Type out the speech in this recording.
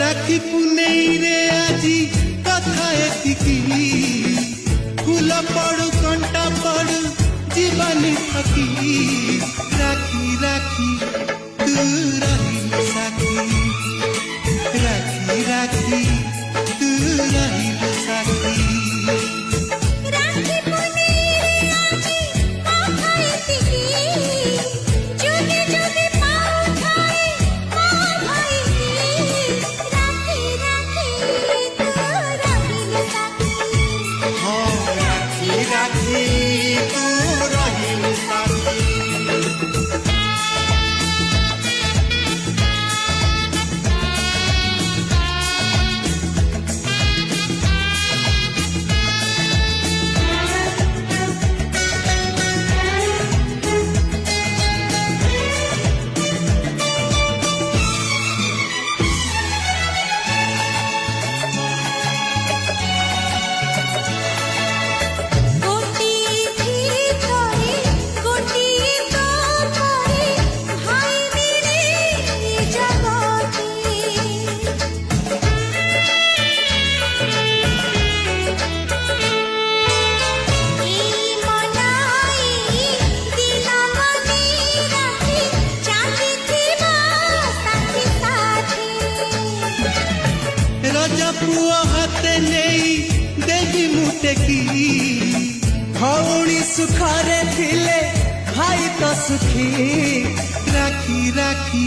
राखी पुनेई रे आजी कथा एतिकी फूल पड़ू कंटा पड़ू जीवानी थकी राखी राखी तू रहिलु साथी राखी राखी तू रहिलु साथी पुआ हाथे नहीं देवी मुटे की भौणी सुखारे थिले भाई तो सुखी राखी राखी